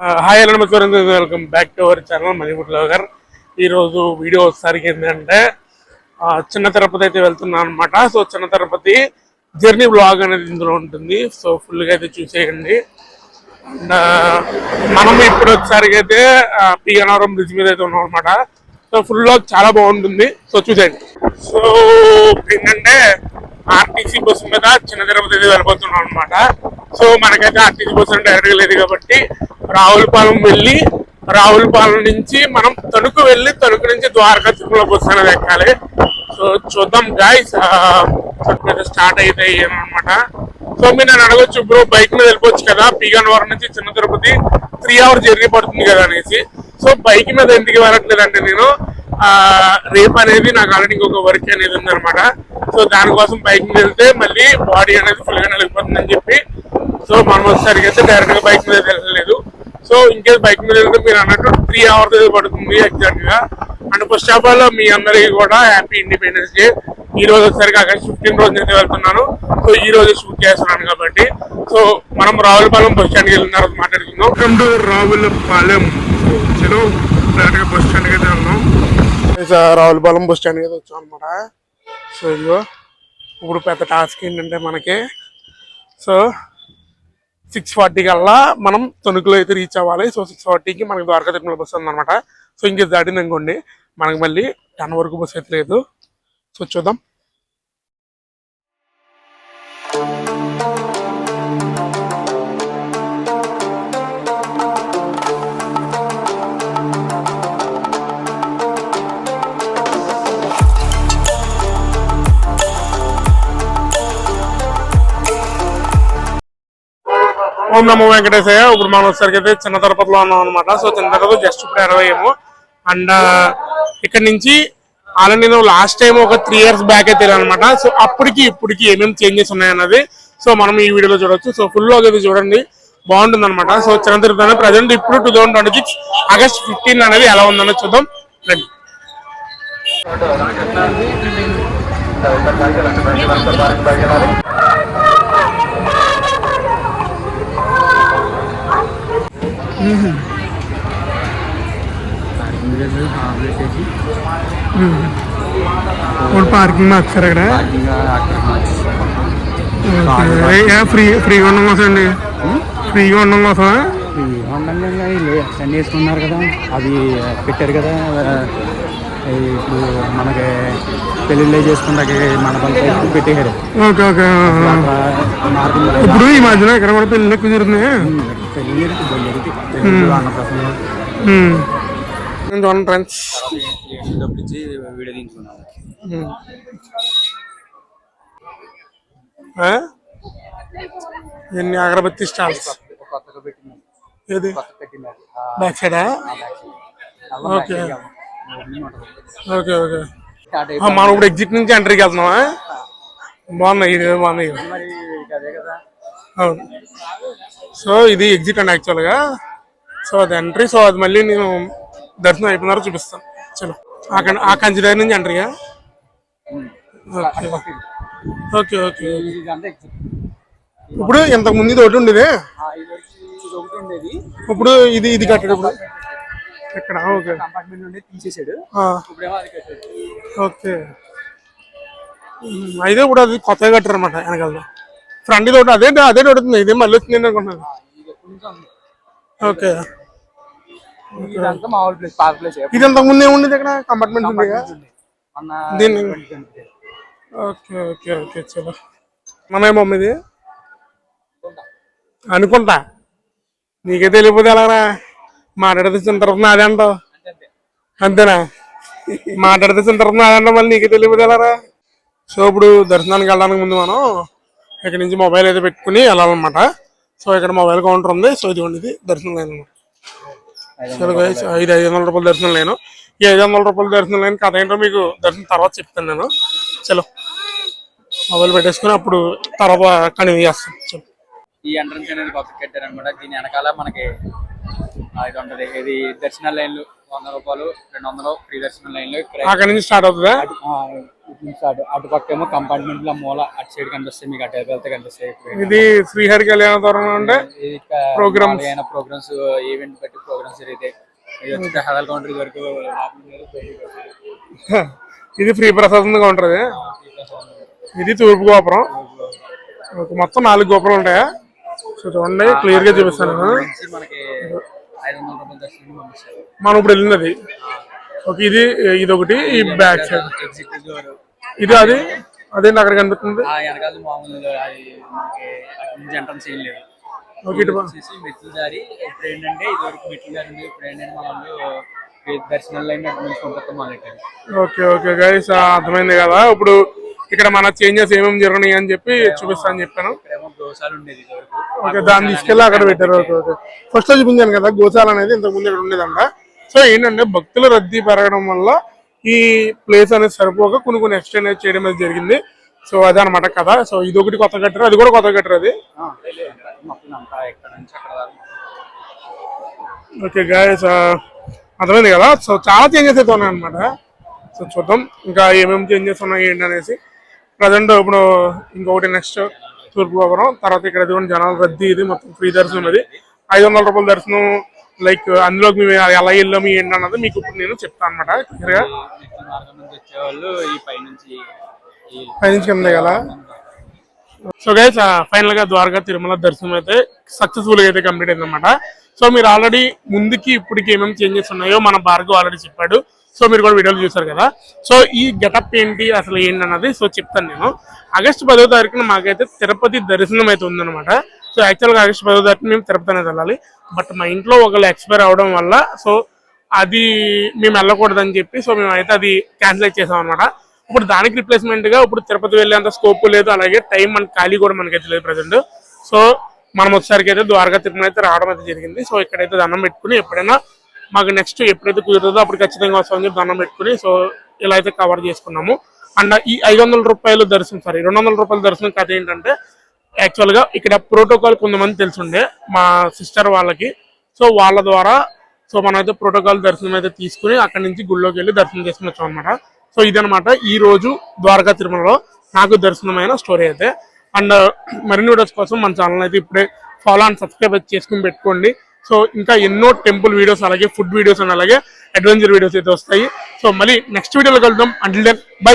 Hi hello నమస్కారం, welcome back to our channel Manipur blogger. ఈరోజు video వచ్చేసరికి ఏంటంటే చిన్న తిరుపతి అయితే వెళ్తున్నాను అనమాట. సో చిన్న తిరుపతి జర్నీ బ్లాగ్ అనేది ఇందులో ఉంటుంది. సో ఫుల్గా అయితే చూసేయండి. అండ్ మనం ఇప్పుడు వచ్చేసరికి అయితే పిగనవరం బ్రిడ్జ్ మీద అయితే ఉన్నాం అనమాట. సో ఫుల్ బ్లాగ్ చాలా బాగుంటుంది. సో చూసేయండి. సో ఏంటంటే ఆర్టీసీ బస్సు మీద చిన్న తిరుపతి అయితే వెళ్ళిపోతున్నాం అనమాట. సో మనకైతే ఆర్టీసీ బస్సు డైరెక్ట్గా లేదు కాబట్టి రావులపాలెం వెళ్ళి రావులపాలెం నుంచి మనం తణుకు వెళ్ళి తణుకు నుంచి ద్వారకా తిరుమల బస్సు అనేది ఎక్కాలి. సో చూద్దాం గాయ్స్, స్టార్ట్ అయితే అనమాట. సో మీరు నేను అడగొచ్చు, బ్రో బైక్ మీద వెళ్ళిపోవచ్చు కదా, పీగన్నవరం నుంచి చిన్న తిరుపతి 3 hours జర్నీ పడుతుంది కదా అనేసి. సో బైక్ మీద ఎందుకు వెళ్ళట్లేదు అంటే నేను రేపు అనేది నాకు ఆల్రెడీ ఇంకొక వర్క్ అనేది ఉందనమాట. సో దానికోసం బైక్ మీద వెళ్తే మళ్ళీ బాడీ అనేది ఫుల్గా నలిగిపోతుంది అని చెప్పి సో మనం వచ్చేసరికి అయితే డైరెక్ట్ గా బైక్ మీద వెళ్ళలేదు. సో ఇంకేస్ బైక్ మీద వెళ్తే మీరు అన్నట్టు 3 hours పడుతుంది ఎగ్జాక్ట్ గా. అండ్ ఫస్ట్ ఆఫ్ ఆల్ మీ అందరికీ కూడా హ్యాపీ ఇండిపెండెన్స్ డే. ఈ రోజు వచ్చేసరికి August 15 రోజు అయితే వెళ్తున్నాను. సో ఈ రోజు షూట్ చేస్తున్నాను కాబట్టి సో మనం రావులపాలెం బస్ స్టాండ్కి వెళ్ళిన తర్వాత మాట్లాడుకుందాం. Welcome to Ravulapalem. చలో డైరెక్ట్ గా బస్ స్టాండ్కి అయితే వెళ్దాం. రావులపాలెం బస్ స్టాండ్కి అయితే వచ్చాం అనమాట. సో ఇదిగో ఇప్పుడు పెద్ద టాస్క్ ఏంటంటే మనకి సో 6:40 కల్లా మనం తణుకులో అయితే రీచ్ అవ్వాలి. సో 6:40కి మనకి ద్వారకా తిరుమల బస్సు ఉందన్నమాట. సో ఇంకేది దాటింది అనుకోండి మనకి మళ్ళీ 10 వరకు బస్సు అయితే లేదు. సో చూద్దాం. ఓం నమో వెంకటేశయ్య. ఇప్పుడు మనం వచ్చేసరికి అయితే చిన్న తిరుపతిలో ఉన్నాం అనమాట. సో చిన్న తిరుపతి జస్ట్ ఇప్పుడు 20 ఏమో. అండ్ ఇక్కడ నుంచి ఆల్రెడీ నేను లాస్ట్ టైం ఒక 3 years బ్యాక్ అయితే అనమాట. సో అప్పటికి ఇప్పటికి ఏమేమి చేంజెస్ ఉన్నాయన్నది సో మనం ఈ వీడియోలో చూడొచ్చు. సో ఫుల్ అయితే చూడండి, బాగుంటుంది అనమాట. సో చిన్న తిరుపతి ప్రజెంట్ ఇప్పుడు 2026 August 15 అనేది ఎలా ఉందన్నది చూద్దాం రండి. పార్కింగ్ మార్చారు అక్కడ. ఫ్రీగా ఉండడం కోసం అండి, ఫ్రీగా ఉండడం కోసమా? ఎక్స్టెండ్ చేసుకున్నారు కదా, అది పెట్టారు కదా. ఇప్పుడు మనకి పెళ్ళిళ్ళు చేసుకుంటే మండపం పెట్టేశారు. Okay okay. ఇప్పుడు ఈ మధ్యన ఇక్కడ కూడా పెళ్ళి ఎక్కువ జరుగుతున్నాయి. ఫ్రెండ్స్ ఎన్ని అగరబత్తి స్టాల్స్ ఏది బ్యాక్ సైడా? Okay okay okay. మనం ఇప్పుడు ఎగ్జిట్ నుంచి ఎంట్రీకి వెళ్తున్నావా? బాగున్నాయి, ఇది బాగున్నాయి. అవును. సో ఇది ఎగ్జిట్ అండి యాక్చువల్గా. సో అది ఎంట్రీ. సో అది మళ్ళీ నేను దర్శనం అయిపోయినారో చూపిస్తాను. చలో ఆ కంచి దగ్గర నుంచి ఎంట్రీగా. Okay okay. ఇప్పుడు ఇంతకు ముందు ఇది ఒకటి ఉండేది, ఇప్పుడు ఇది ఇది కట్టేటప్పుడు ఇక్కడ. ఓకే తీసేసాడు. ఓకే. అయితే ఇప్పుడు అది కొత్తగా కట్టారు అనమాట వెనకాల. ఫ్రంట్ ఇది ఒకటి అదే అదే ఉంటుంది, ఇదే మళ్ళీ వచ్చింది అనుకుంటున్నాను. ఓకే. ఇది అంతకు ముందు ఏముండేది ఇక్కడ? కంపార్ట్మెంట్ ఉంది దీన్ని. Okay okay okay. చలో మన మమ్మీ ఇది అనుకుంటా, నీకే తెలియపోతే ఎలారా? మాట్లాడితే చిన్న తర్వాత నాదే అంటావు అంతేనా? మాట్లాడితే చిన్న తర్వాత నాదే అంటావు, మళ్ళీ నీకే తెలియపోతే ఎలారా? సో ఇప్పుడు దర్శనానికి వెళ్ళడానికి ముందు మనం ఇక్కడ నుంచి మొబైల్ అయితే పెట్టుకుని వెళ్ళాలన్నమాట. సో ఇక్కడ మొబైల్ కౌంటర్ ఉంది. సో ఇదిగోండి, ఇది దర్శనం లైన్ అనమాట. చలో గైస్, 500 రూపాయల దర్శనం లేను. ఈ 500 రూపాయల దర్శనం లేని కథ ఏంటో మీకు దర్శనం తర్వాత చెప్తాను నేను. చలో మొబైల్ పెట్టేసుకుని అప్పుడు తర్వాత కంటిన్యూ చేస్తాను. చలో. ఈ ఎంట్రన్స్ అనేది కొత్తగా కట్టారు అనమాట. దీని వెనకాల మనకి ఇది ఉంటది, ఇది దర్శన లైన్లు 100 రూపాయలు 200 ఫ్రీ దర్శన లైన్లు. అక్కడ నుంచి స్టార్ట్ అవుతుందా? అటు పక్క ఏమో కంపార్ట్మెంట్ లో మూల అటు సైడ్ కనిపిస్తాయి, మీకు అటు వెళ్తే కనిపిస్తాయి. ఇది శ్రీహరి కళ్యాణ దూరం అంటే ప్రోగ్రామ్స్ ప్రోగ్రామ్స్ ఈవెంట్ బట్టి ప్రోగ్రామ్స్ జరుగుతాయి. ఇది వచ్చి హెల్త్ కౌంటర్ వరకు ఇది ఫ్రీ ప్రసాదం కౌంటర్. ఇది తూర్పు గోపురం. మొత్తం 4 గోపురాలు ఉంటాయా? సో చూడండి, క్లియర్ గా చూపిస్తాను. మనకి 500 రూపాయలు దర్శనం పంపిస్తారు. మనం ఇప్పుడు వెళ్ళినది ఓకే. ఇది ఒకటి, ఈ బ్యాక్ సైడ్ ఎగ్జిట్ డోర్ ఇది అదేంటి అక్కడ కనిపిస్తుంది. వెనకాల మామూలు ఎంట్రన్స్ ఏం లేదు. ఓకే, ఇటు మెట్లు దారి. ఇప్పుడు ఏంటంటే ఇది వరకు మెట్లు దారి ఉంది. ఇప్పుడు ఏంటంటే మనం దర్శనాలు అయిన అటు నుంచి పంపిస్తాం మొదలెట్టారు. ఓకే ఓకే గైస్, అర్థమైంది కదా. ఇప్పుడు ఇక్కడ మన చేంజెస్ ఏమేమి జరుగుతున్నాయి అని చెప్పి చూపిస్తాను చెప్పాను. ఇక్కడేమో గోశాల ఉండేది. ఓకే, దాన్ని తీసుకెళ్ళి అక్కడ పెట్టారు. ఓకే ఓకే, ఫస్ట్ లో చూపించాను కదా గోశాల అనేది ఇంతకు ముందు ఇక్కడ ఉండేదంట. సో ఏంటంటే భక్తుల రద్దీ పెరగడం వల్ల ఈ ప్లేస్ అనేది సరిపోక కొన్ని ఎక్స్టెండ్ చేయడం అనేది జరిగింది. సో అదే అనమాట కదా. సో ఇది ఒకటి కొత్త కట్టారు, అది కూడా కొత్త కట్టారు. అది ఓకే గైస్, అర్థమైంది కదా. సో చాలా చేంజెస్ అయితే ఉన్నాయి అనమాట. సో చూద్దాం ఇంకా ఏమేమి చేంజెస్ ఉన్నాయి ఏంటి అనేసి. ప్రజెంట్ ఇప్పుడు ఇంకొకటి నెక్స్ట్ తూర్పు గోపురం, తర్వాత ఇక్కడ ఎదుగుని జనాల రద్దీ. ఇది మొత్తం ఫ్రీ దర్శనం. అది 500 రూపాయల దర్శనం. లైక్ అందులోకి మేము ఎలా వెళ్ళాము ఏంటి అన్నది మీకు ఇప్పుడు నేను చెప్తాను అనమాట క్లియర్గా. వచ్చేవాళ్ళు ఈ పైనుంచి కింద కదా. సో గైస్, ఫైనల్ గా ద్వారకా తిరుమల దర్శనం అయితే సక్సెస్ఫుల్ గా అయితే కంప్లీట్ అయింది అనమాట. సో మీరు ఆల్రెడీ ముందుకి ఇప్పటికి ఏమేమి చేంజెస్ ఉన్నాయో మన భార్గవ్ ఆల్రెడీ చెప్పాడు. సో మీరు కూడా వీడియోలు చూసారు కదా. సో ఈ గెటప్ ఏంటి అసలు ఏంటి అన్నది సో చెప్తాను నేను. ఆగస్టు 10వ తారీఖున మాకైతే తిరుపతి దర్శనం అయితే ఉందన్నమాట. సో యాక్చువల్గా ఆగస్టు 10వ తారీఖున మేము తిరుపతి అనేది వెళ్ళాలి. బట్ మా ఇంట్లో ఒకళ్ళు ఎక్స్పైర్ అవడం వల్ల సో అది మేము వెళ్ళకూడదని చెప్పి సో మేము అయితే అది క్యాన్సిల్ చేసాం అనమాట. ఇప్పుడు దానికి రిప్లేస్మెంట్ గా ఇప్పుడు తిరుపతి వెళ్ళేంత స్కోప్ లేదు, అలాగే టైం మనకి ఖాళీ కూడా మనకైతే లేదు ప్రజెంట్. సో మనం వచ్చేసరికి అయితే ద్వారకా తిరుమల అయితే రావడం అయితే జరిగింది. సో ఇక్కడైతే దండం పెట్టుకుని ఎప్పుడైనా మాకు నెక్స్ట్ ఎప్పుడైతే కుదురుతుందో అప్పుడు ఖచ్చితంగా వస్తామని చెప్పి దండం పెట్టుకుని సో ఇలా అయితే కవర్ చేసుకున్నాము. అండ్ ఈ 500 రూపాయల దర్శనం 200 రూపాయల దర్శనం కథ ఏంటంటే యాక్చువల్ గా ఇక్కడ ప్రోటోకాల్ కొంతమంది తెలుసుండే మా సిస్టర్ వాళ్ళకి. సో వాళ్ళ ద్వారా సో మనమైతే ప్రోటోకాల్ దర్శనం అయితే తీసుకుని అక్కడి నుంచి గుళ్ళోకి వెళ్ళి దర్శనం చేసుకుని వచ్చాం అనమాట. సో ఇదనమాట ఈ రోజు ద్వారకా తిరుమలలో నాకు దర్శనమైన స్టోరీ అయితే. అండ్ మరిన్ని వీడియోస్ కోసం మన ఛానల్ అయితే ఇప్పుడే ఫాలో అండ్ సబ్స్క్రైబ్ చేసుకుని పెట్టుకోండి. సో ఇంకా ఎన్నో టెంపుల్ వీడియోస్, అలాగే ఫుడ్ వీడియోస్ అండ్ అలాగే అడ్వెంచర్ వీడియోస్ అయితే వస్తాయి. సో మళ్ళీ నెక్స్ట్ వీడియోలో కలుద్దాం. Until then by.